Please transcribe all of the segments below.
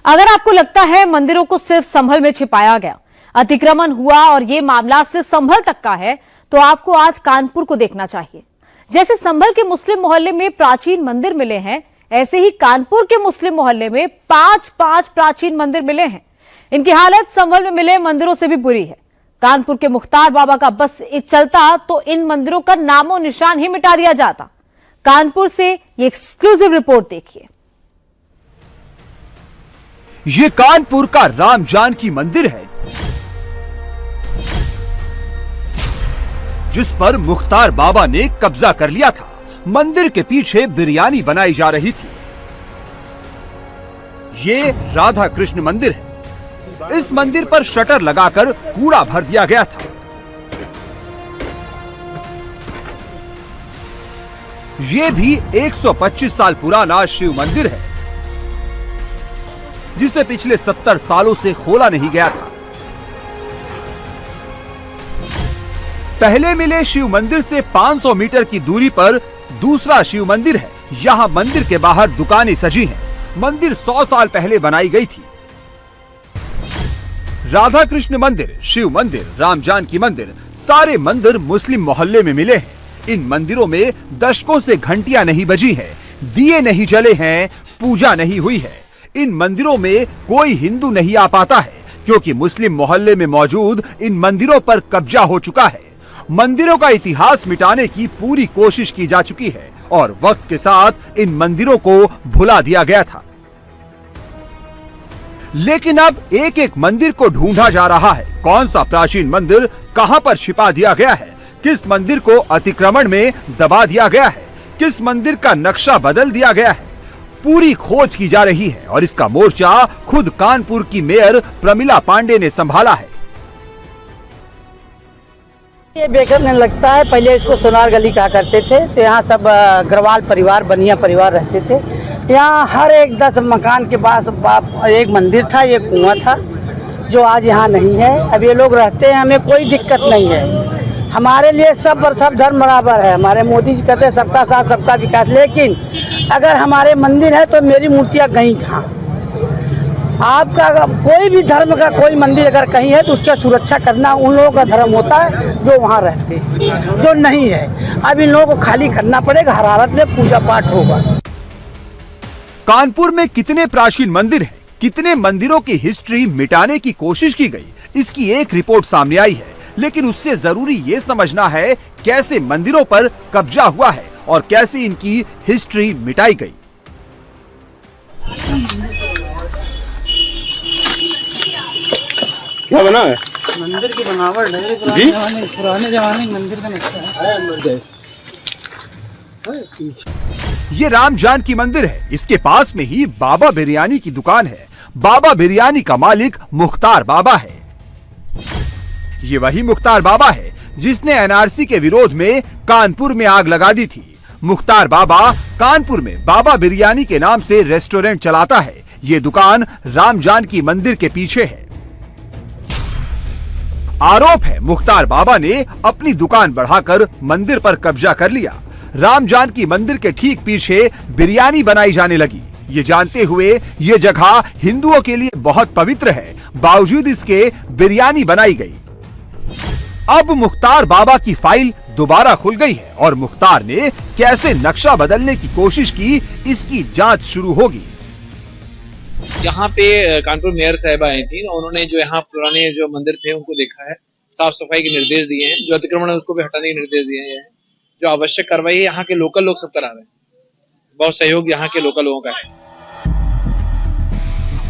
अगर आपको लगता है मंदिरों को सिर्फ संभल में छिपाया गया, अतिक्रमण हुआ और ये मामला सिर्फ संभल तक का है, तो आपको आज कानपुर को देखना चाहिए। जैसे संभल के मुस्लिम मोहल्ले में प्राचीन मंदिर मिले हैं, ऐसे ही कानपुर के मुस्लिम मोहल्ले में 5 प्राचीन मंदिर मिले हैं। इनकी हालत संभल में मिले मंदिरों से भी बुरी है। कानपुर के मुख्तार बाबा का बस चलता तो इन मंदिरों का नामो निशान ही मिटा दिया जाता। कानपुर से ये एक्सक्लूसिव रिपोर्ट देखिए। ये कानपुर का राम जानकी मंदिर है, जिस पर मुख्तार बाबा ने कब्जा कर लिया था। मंदिर के पीछे बिरयानी बनाई जा रही थी। ये राधा कृष्ण मंदिर है। इस मंदिर पर शटर लगाकर कूड़ा भर दिया गया था। ये भी 125 साल पुराना शिव मंदिर है, जिसे पिछले 70 सालों से खोला नहीं गया था। पहले मिले शिव मंदिर से 500 मीटर की दूरी पर दूसरा शिव मंदिर है। यहाँ मंदिर के बाहर दुकानें सजी हैं। मंदिर 100 साल पहले बनाई गई थी। राधा कृष्ण मंदिर, शिव मंदिर, राम जानकी मंदिर, सारे मंदिर मुस्लिम मोहल्ले में मिले हैं। इन मंदिरों में दशकों से घंटियां नहीं बजी हैं, दिए नहीं जले हैं, पूजा नहीं हुई है। इन मंदिरों में कोई हिंदू नहीं आ पाता है, क्योंकि मुस्लिम मोहल्ले में मौजूद इन मंदिरों पर कब्जा हो चुका है। मंदिरों का इतिहास मिटाने की पूरी कोशिश की जा चुकी है और वक्त के साथ इन मंदिरों को भुला दिया गया था। लेकिन अब एक एक मंदिर को ढूंढा जा रहा है। कौन सा प्राचीन मंदिर कहां पर छिपा दिया गया है, किस मंदिर को अतिक्रमण में दबा दिया गया है, किस मंदिर का नक्शा बदल दिया गया है, पूरी खोज की जा रही है। और इसका मोर्चा खुद कानपुर की मेयर प्रमिला पांडे ने संभाला है। ये बेकार नहीं लगता है। पहले इसको सोनार गली कहा करते थे। तो यहाँ सब अग्रवाल परिवार, बनिया परिवार रहते थे। यहाँ हर एक 10 मकान के पास एक मंदिर था, एक कुआं था, जो आज यहाँ नहीं है। अब ये लोग रहते हैं, हमें कोई दिक्कत नहीं है। हमारे लिए सब और सब धर्म बराबर है। हमारे मोदी जी कहते हैं सबका साथ सबका विकास। लेकिन अगर हमारे मंदिर है तो मेरी मूर्तियाँ गई कहाँ? आपका कोई भी धर्म का कोई मंदिर अगर कहीं है तो उसका सुरक्षा करना उन लोगों का धर्म होता है जो वहाँ रहते हैं। जो नहीं है, अब इन लोगों को खाली करना पड़ेगा। हर हालत में पूजा पाठ होगा। कानपुर में कितने प्राचीन मंदिर हैं, कितने मंदिरों की हिस्ट्री मिटाने की कोशिश की गई, इसकी एक रिपोर्ट सामने आई है। लेकिन उससे जरूरी ये समझना है कैसे मंदिरों पर कब्जा हुआ है और कैसे इनकी हिस्ट्री मिटाई गई। क्या बना है? मंदिर की बनावट है। पुराने जमाने मंदिर का नक्शा है। ये राम जानकी मंदिर है। इसके पास में ही बाबा बिरयानी की दुकान है। बाबा बिरयानी का मालिक मुख्तार बाबा है। ये वही मुख्तार बाबा है जिसने एनआरसी के विरोध में कानपुर में आग लगा दी थी। मुख्तार बाबा कानपुर में बाबा बिरयानी के नाम से रेस्टोरेंट चलाता है। ये दुकान राम जानकी मंदिर के पीछे है। आरोप है मुख्तार बाबा ने अपनी दुकान बढ़ाकर मंदिर पर कब्जा कर लिया। राम जानकी मंदिर के ठीक पीछे बिरयानी बनाई जाने लगी। ये जानते हुए ये जगह हिंदुओं के लिए बहुत पवित्र है, बावजूद इसके बिरयानी बनाई गई। अब मुख्तार बाबा की फाइल दोबारा खुल गई है और मुख्तार ने कैसे नक्शा बदलने की कोशिश की, इसकी जांच शुरू होगी। यहाँ पे कानपुर मेयर साहब आई थी। उन्होंने जो यहाँ पुराने जो मंदिर थे उनको देखा है, साफ सफाई के निर्देश दिए हैं, जो अतिक्रमण है उसको भी हटाने के निर्देश दिए हैं। जो आवश्यक कार्रवाई है यहाँ के लोकल लोग सब करा रहे हैं। बहुत सहयोग यहाँ के लोकल लोगों का है।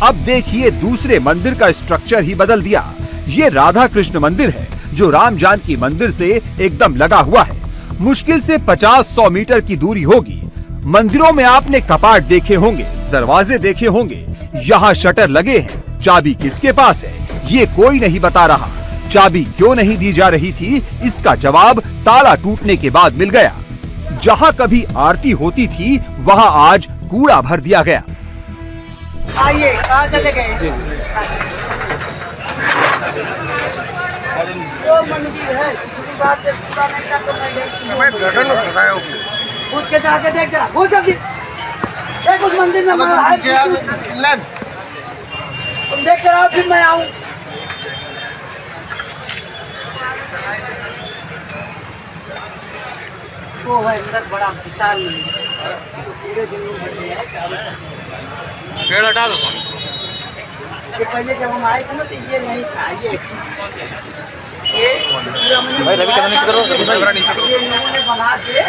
अब देखिए दूसरे मंदिर का स्ट्रक्चर ही बदल दिया। ये राधा कृष्ण मंदिर है जो राम जानकी मंदिर से एकदम लगा हुआ है। मुश्किल से 50-100 मीटर की दूरी होगी। मंदिरों में आपने कपाट देखे होंगे, दरवाजे देखे होंगे। यहाँ शटर लगे हैं। चाबी किसके पास है ये कोई नहीं बता रहा। चाबी क्यों नहीं दी जा रही थी, इसका जवाब ताला टूटने के बाद मिल गया। जहाँ कभी आरती होती थी वहाँ आज कूड़ा भर दिया गया। आइए, कहाँ चले गए? जो मंदिर है, किसी बात से पूरा नहीं कर तो मैं पूछ के जाके देख जरा। वो जल्दी देख उस मंदिर में तुम देख कर आओ फिर मैं आऊँ। वो है अंदर बड़ा विशाल पूरे दिन में भरे हैं चारों तरफ। पेड़ हटा दो। ये पहले जब हम आए थे ना तो ये नहीं था, ये भाई रवि कैमरा नीचे करो, कैमरा नीचे करो। ये लोगों ने बना के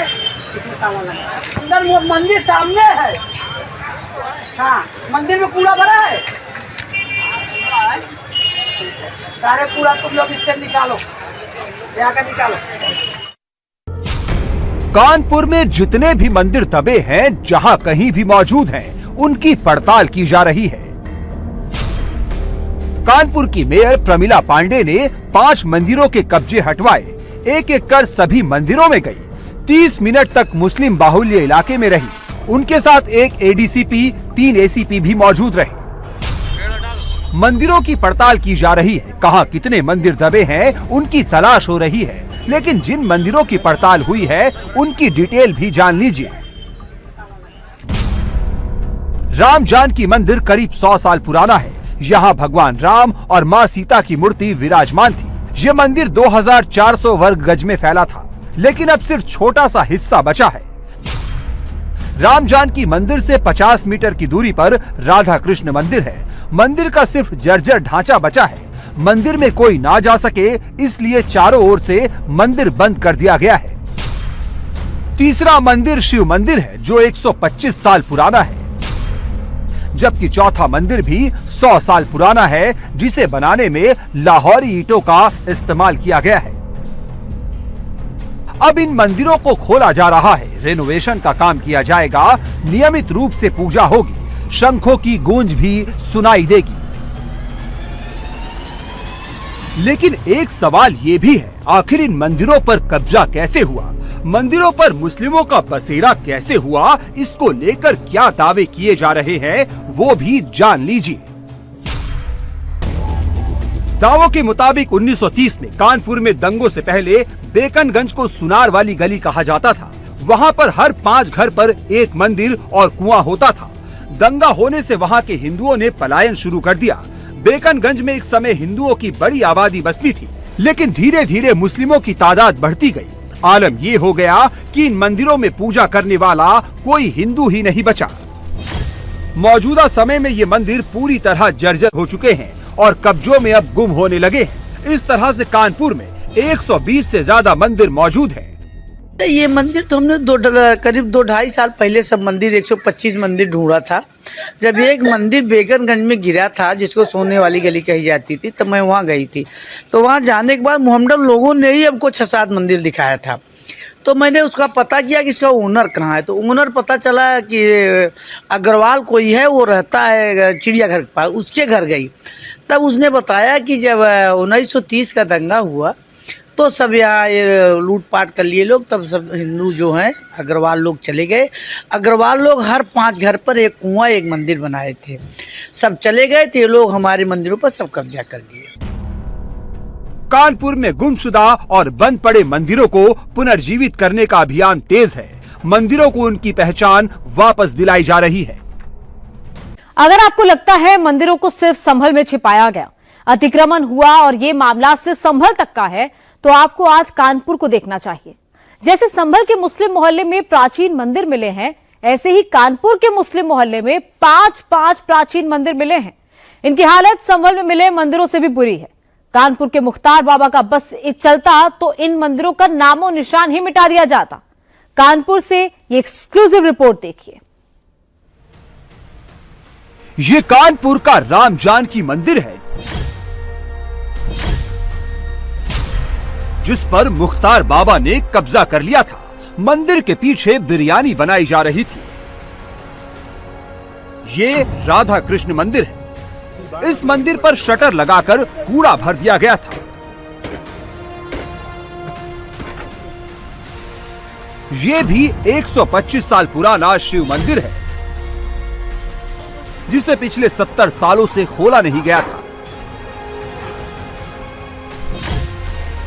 इसमें सामान लगाया। अंदर वो मंदिर सामने है। हाँ, मंदिर में कूड़ा भरा है। सारे कूड़ा तुम लोग इससे निकालो, जाकर निकालो। कानपुर में जितने भी मंदिर दबे हैं, जहां कहीं भी मौजूद हैं, उनकी पड़ताल की जा रही है। कानपुर की मेयर प्रमिला पांडे ने 5 मंदिरों के कब्जे हटवाए, एक एक कर सभी मंदिरों में गई। 30 मिनट तक मुस्लिम बाहुल्य इलाके में रही। उनके साथ एक एडीसीपी, 3 एसीपी भी मौजूद रहे। मंदिरों की पड़ताल की जा रही है। कहां कितने मंदिर दबे हैं, उनकी तलाश हो रही है। लेकिन जिन मंदिरों की पड़ताल हुई है, उनकी डिटेल भी जान लीजिए। राम जानकी मंदिर करीब 100 साल पुराना है। यहाँ भगवान राम और माँ सीता की मूर्ति विराजमान थी। ये मंदिर 2400 वर्ग गज में फैला था, लेकिन अब सिर्फ छोटा सा हिस्सा बचा है। राम जानकी मंदिर से 50 मीटर की दूरी पर राधा कृष्ण मंदिर है। मंदिर का सिर्फ जर्जर ढांचा बचा है। मंदिर में कोई ना जा सके, इसलिए चारों ओर से मंदिर बंद कर दिया गया है। तीसरा मंदिर शिव मंदिर है, जो 125 साल पुराना है, जबकि चौथा मंदिर भी 100 साल पुराना है, जिसे बनाने में लाहौरी ईंटों का इस्तेमाल किया गया है। अब इन मंदिरों को खोला जा रहा है, रेनोवेशन का काम किया जाएगा, नियमित रूप से पूजा होगी, शंखों की गूंज भी सुनाई देगी। लेकिन एक सवाल ये भी है, आखिर इन मंदिरों पर कब्जा कैसे हुआ? मंदिरों पर मुस्लिमों का बसेरा कैसे हुआ? इसको लेकर क्या दावे किए जा रहे हैं, वो भी जान लीजिए। दावों के मुताबिक 1930 में कानपुर में दंगों से पहले बेकनगंज को सुनार वाली गली कहा जाता था। वहाँ पर हर 5 घर पर एक मंदिर और कुआं होता था। दंगा होने से वहाँ के हिंदुओं ने पलायन शुरू कर दिया। बेकनगंज में एक समय हिंदुओं की बड़ी आबादी बसती थी, लेकिन धीरे धीरे मुस्लिमों की तादाद बढ़ती गई। आलम ये हो गया कि इन मंदिरों में पूजा करने वाला कोई हिंदू ही नहीं बचा। मौजूदा समय में ये मंदिर पूरी तरह जर्जर हो चुके हैं और कब्जों में अब गुम होने लगे हैं। इस तरह से कानपुर में 120 से ज्यादा मंदिर मौजूद हैं। ये मंदिर तो हमने करीब 2-2.5 साल पहले सब मंदिर 125 मंदिर ढूंढा था। जब एक मंदिर बेगनगंज में गिरा था, जिसको सोने वाली गली कही जाती थी, तब मैं वहाँ गई थी। तो वहाँ जाने के बाद मोहम्मद लोगों ने ही हमको 6-7 मंदिर दिखाया था। तो मैंने उसका पता किया कि इसका ओनर कहाँ है। तो ओनर पता चला कि अग्रवाल कोई है, वो रहता है चिड़ियाघर के पास। उसके घर गई, तब उसने बताया कि जब 1930 का दंगा हुआ तो सब यहाँ लूटपाट कर लिए लोग। तब सब हिंदू जो हैं अग्रवाल लोग चले गए। अग्रवाल लोग हर 5 घर पर एक कुआं, एक मंदिर बनाए थे। सब चले गए थे, लोग हमारे मंदिरों पर सब कब्जा कर लिए। कानपुर में गुमशुदा और बंद पड़े मंदिरों को पुनर्जीवित करने का अभियान तेज है। मंदिरों को उनकी पहचान वापस दिलाई जा रही है। अगर आपको लगता है मंदिरों को सिर्फ संभल में छिपाया गया, अतिक्रमण हुआ और ये मामला सिर्फ संभल तक का है, तो आपको आज कानपुर को देखना चाहिए। जैसे संभल के मुस्लिम मोहल्ले में प्राचीन मंदिर मिले हैं, ऐसे ही कानपुर के मुस्लिम मोहल्ले में 5 प्राचीन मंदिर मिले हैं। इनकी हालत संभल में मिले मंदिरों से भी बुरी है। कानपुर के मुख्तार बाबा का बस चलता तो इन मंदिरों का नामो निशान ही मिटा दिया जाता। कानपुर से ये एक्सक्लूसिव रिपोर्ट देखिए। ये कानपुर का राम जानकी मंदिर है, जिस पर मुख्तार बाबा ने कब्जा कर लिया था। मंदिर के पीछे बिरयानी बनाई जा रही थी। ये राधा कृष्ण मंदिर है। इस मंदिर पर शटर लगाकर कूड़ा भर दिया गया था। ये भी 125 साल पुराना शिव मंदिर है, जिसे पिछले 70 सालों से खोला नहीं गया था।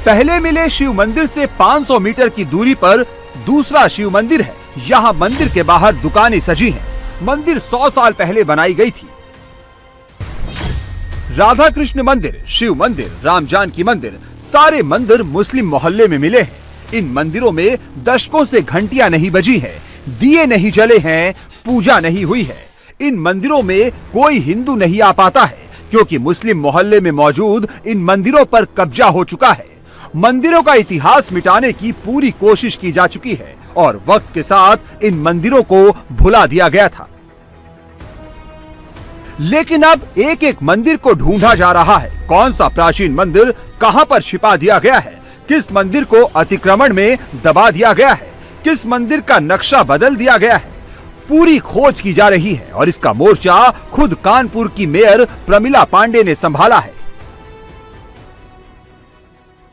पहले मिले शिव मंदिर से 500 मीटर की दूरी पर दूसरा शिव मंदिर है। यहाँ मंदिर के बाहर दुकानें सजी हैं। मंदिर 100 साल पहले बनाई गई थी। राधा कृष्ण मंदिर, शिव मंदिर, राम जानकी मंदिर, सारे मंदिर मुस्लिम मोहल्ले में मिले हैं। इन मंदिरों में दशकों से घंटियां नहीं बजी हैं, दिए नहीं जले हैं, पूजा नहीं हुई है। इन मंदिरों में कोई हिंदू नहीं आ पाता है क्योंकि मुस्लिम मोहल्ले में मौजूद इन मंदिरों पर कब्जा हो चुका है। मंदिरों का इतिहास मिटाने की पूरी कोशिश की जा चुकी है और वक्त के साथ इन मंदिरों को भुला दिया गया था। लेकिन अब एक एक मंदिर को ढूंढा जा रहा है। कौन सा प्राचीन मंदिर कहां पर छिपा दिया गया है, किस मंदिर को अतिक्रमण में दबा दिया गया है, किस मंदिर का नक्शा बदल दिया गया है, पूरी खोज की जा रही है और इसका मोर्चा खुद कानपुर की मेयर प्रमिला पांडे ने संभाला है।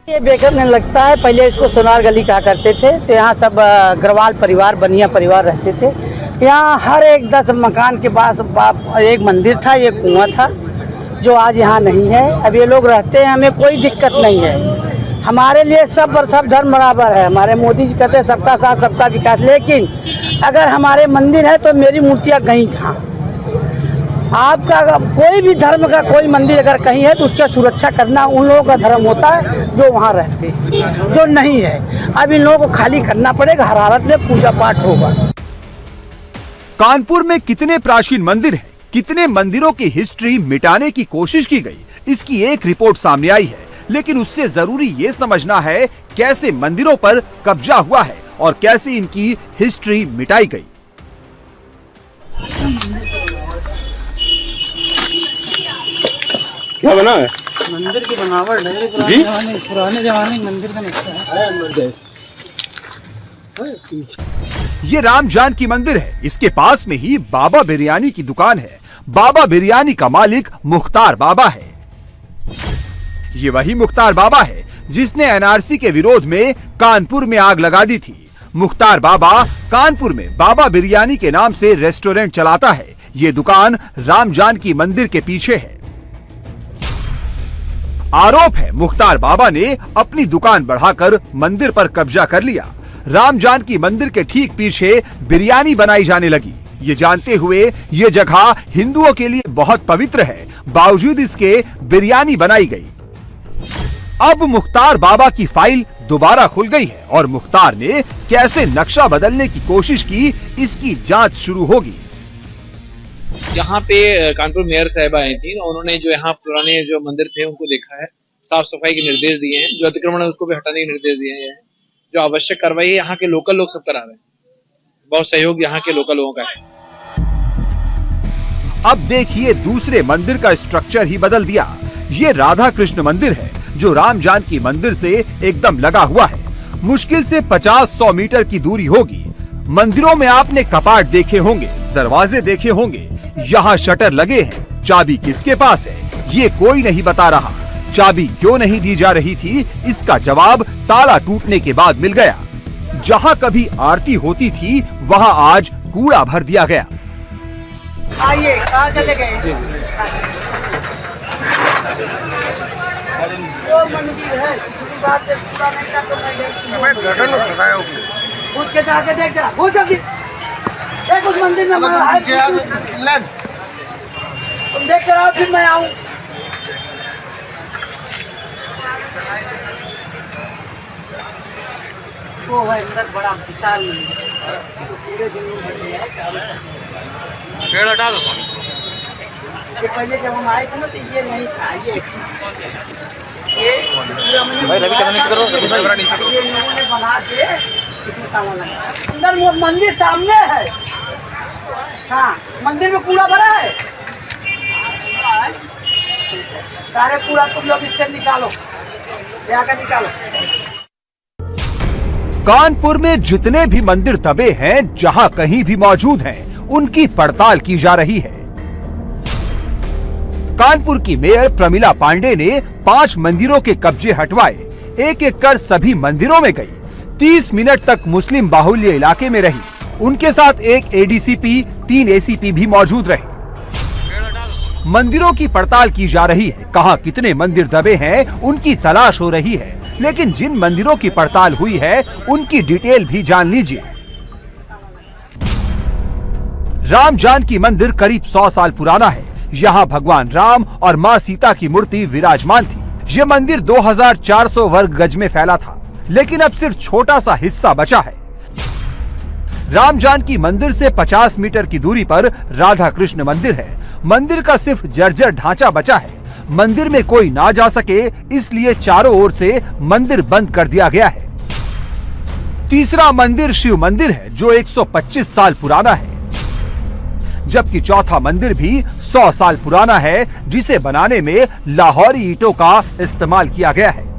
ये बेघर लगता है, पहले इसको सोनार गली कहा करते थे। तो यहाँ सब अग्रवाल परिवार, बनिया परिवार रहते थे। यहाँ हर एक 10 मकान के पास एक मंदिर था, एक कुआं था, जो आज यहाँ नहीं है। अब ये लोग रहते हैं, हमें कोई दिक्कत नहीं है। हमारे लिए सब और सब धर्म बराबर है। हमारे मोदी जी कहते हैं सबका साथ सबका विकास, लेकिन अगर हमारे मंदिर है तो मेरी मूर्तियाँ गई कहाँ? आपका कोई भी धर्म का कोई मंदिर अगर कहीं है तो उसका सुरक्षा करना उन लोगों का धर्म होता है जो वहाँ रहते हैं, जो नहीं है। अब इन लोगों को खाली करना पड़ेगा, हर हालत में पूजा पाठ होगा। कानपुर में कितने प्राचीन मंदिर हैं, कितने मंदिरों की हिस्ट्री मिटाने की कोशिश की गई, इसकी एक रिपोर्ट सामने आई है। लेकिन उससे जरूरी ये समझना है कैसे मंदिरों पर कब्जा हुआ है और कैसे इनकी हिस्ट्री मिटाई गई। क्या बना है? मंदिर की बनावट है, पुराने जमाने मंदिर का नक्शा है। ये राम जानकी मंदिर है। इसके पास में ही बाबा बिरयानी की दुकान है। बाबा बिरयानी का मालिक मुख्तार बाबा है। ये वही मुख्तार बाबा है जिसने एनआरसी के विरोध में कानपुर में आग लगा दी थी। मुख्तार बाबा कानपुर में बाबा बिरयानी के नाम से रेस्टोरेंट चलाता है। ये दुकान राम जानकी मंदिर के पीछे है। आरोप है मुख्तार बाबा ने अपनी दुकान बढ़ाकर मंदिर पर कब्जा कर लिया। राम जानकी मंदिर के ठीक पीछे बिरयानी बनाई जाने लगी। ये जानते हुए ये जगह हिंदुओं के लिए बहुत पवित्र है, बावजूद इसके बिरयानी बनाई गई। अब मुख्तार बाबा की फाइल दोबारा खुल गई है और मुख्तार ने कैसे नक्शा बदलने की कोशिश की, इसकी जांच शुरू होगी। यहाँ पे कानपुर मेयर साहिबा आई थी, उन्होंने जो यहाँ पुराने जो मंदिर थे उनको देखा है, साफ सफाई के निर्देश दिए हैं, जो अतिक्रमण है उसको भी हटाने के निर्देश दिए हैं, जो आवश्यक कार्रवाई है यहाँ के लोकल लोग सब करा रहे हैं। बहुत सहयोग यहाँ के लोकल लोगों का है। अब देखिए दूसरे मंदिर का स्ट्रक्चर ही बदल दिया। ये राधा कृष्ण मंदिर है जो राम जानकी मंदिर से एकदम लगा हुआ है। मुश्किल से 50-100 मीटर की दूरी होगी। मंदिरों में आपने कपाट देखे होंगे, दरवाजे देखे होंगे, यहाँ शटर लगे हैं। चाबी किसके पास है ये कोई नहीं बता रहा। चाबी क्यों नहीं दी जा रही थी, इसका जवाब ताला टूटने के बाद मिल गया। जहाँ कभी आरती होती थी वहाँ आज कूड़ा भर दिया गया। आइए, कहाँ चले गए? जो मंदिर है किसी बात से पूरा नहीं कर तो मैं पूछ के जाके देख जरा, बहुत जल्दी देख उस मंदिर में तुम देख कर आओ, फिर मैं आऊँ। वो है अंदर बड़ा विशाल मंदिर, पूरे दिन में बन गया है चारों तरफ। पेड़ हटा दो। ये पहले जब हम आए थे ना तो ये नहीं था, ये भाई रवि का नीचे करो, रवि का नीचे करो। ये लोगों ने बना के कितना सामान लगा। अंदर मंदिर सामने है। हाँ, मंदिर में कूड़ा भरा है। सारे कूड़ा तुम लोग इससे निकालो, जाकर निकालो। कानपुर में जितने भी मंदिर दबे हैं, जहां कहीं भी मौजूद हैं, उनकी पड़ताल की जा रही है। कानपुर की मेयर प्रमिला पांडे ने 5 मंदिरों के कब्जे हटवाए। एक एक कर सभी मंदिरों में गई। 30 मिनट तक मुस्लिम बाहुल्य इलाके में रही। उनके साथ एक एडीसीपी, 3 एसीपी भी मौजूद रहे। मंदिरों की पड़ताल की जा रही है। कहां कितने मंदिर दबे हैं उनकी तलाश हो रही है। लेकिन जिन मंदिरों की पड़ताल हुई है उनकी डिटेल भी जान लीजिए। राम जानकी मंदिर करीब 100 साल पुराना है। यहाँ भगवान राम और माँ सीता की मूर्ति विराजमान थी। ये मंदिर 2400 वर्ग गज में फैला था, लेकिन अब सिर्फ छोटा सा हिस्सा बचा है। राम जानकी मंदिर से 50 मीटर की दूरी पर राधा कृष्ण मंदिर है। मंदिर का सिर्फ जर्जर ढांचा बचा है। मंदिर में कोई ना जा सके, इसलिए चारों ओर से मंदिर बंद कर दिया गया है। तीसरा मंदिर शिव मंदिर है, जो 125 साल पुराना है, जबकि चौथा मंदिर भी 100 साल पुराना है, जिसे बनाने में लाहौरी ईंटों का इस्तेमाल किया गया है।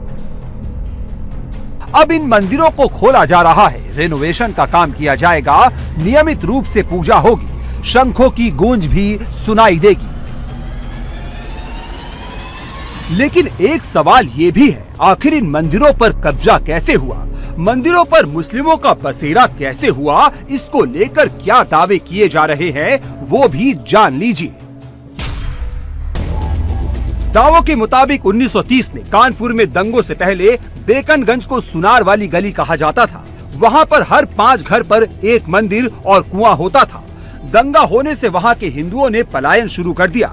अब इन मंदिरों को खोला जा रहा है, रेनोवेशन का काम किया जाएगा, नियमित रूप से पूजा होगी, शंखों की गूंज भी सुनाई देगी। लेकिन एक सवाल ये भी है, आखिर इन मंदिरों पर कब्जा कैसे हुआ? मंदिरों पर मुस्लिमों का बसेरा कैसे हुआ? इसको लेकर क्या दावे किए जा रहे हैं, वो भी जान लीजिए। दावों के मुताबिक 1930 में कानपुर में दंगों से पहले बेकनगंज को सुनार वाली गली कहा जाता था। वहाँ पर हर 5 घर पर एक मंदिर और कुआं होता था। दंगा होने से वहाँ के हिंदुओं ने पलायन शुरू कर दिया।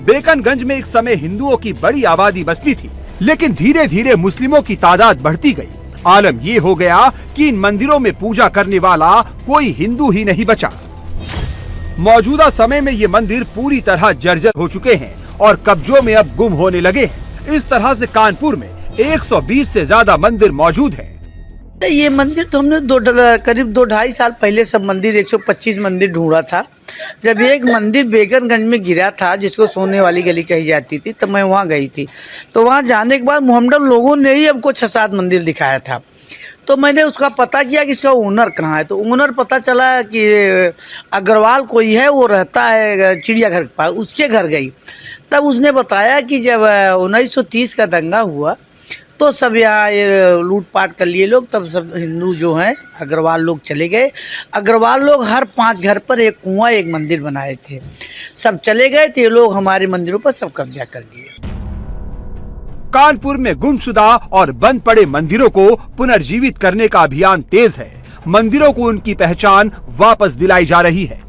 बेकनगंज में एक समय हिंदुओं की बड़ी आबादी बसती थी, लेकिन धीरे धीरे मुस्लिमों की तादाद बढ़ती गई। आलम ये हो गया कि इन मंदिरों में पूजा करने वाला कोई हिंदू ही नहीं बचा। मौजूदा समय में ये मंदिर पूरी तरह जर्जर हो चुके हैं और कब्जों में अब गुम होने लगे हैं। इस तरह से कानपुर में 120 से ज्यादा मंदिर मौजूद हैं। ये मंदिर तो हमने करीब 2-2.5 साल पहले सब मंदिर 125 मंदिर ढूंढा था। जब एक मंदिर बेकनगंज में गिरा था, जिसको सोने वाली गली कही जाती थी, तब मैं वहाँ गई थी। तो वहाँ जाने के बाद मोहम्मदन लोगों ने ही हमको 6-7 मंदिर दिखाया था। तो मैंने उसका पता किया कि इसका ओनर कहाँ है। तो ओनर पता चला कि अग्रवाल कोई है, वो रहता है चिड़ियाघर के पास। उसके घर गई, तब उसने बताया कि जब 1930 का दंगा हुआ तो सब यहाँ लूटपाट कर लिए लोग। तब सब हिंदू जो हैं अग्रवाल लोग चले गए। अग्रवाल लोग हर 5 घर पर एक कुआं एक मंदिर बनाए थे। सब चले गए तो ये लोग हमारे मंदिरों पर सब कब्जा कर लिए। कानपुर में गुमशुदा और बंद पड़े मंदिरों को पुनर्जीवित करने का अभियान तेज है। मंदिरों को उनकी पहचान वापस दिलाई जा रही है।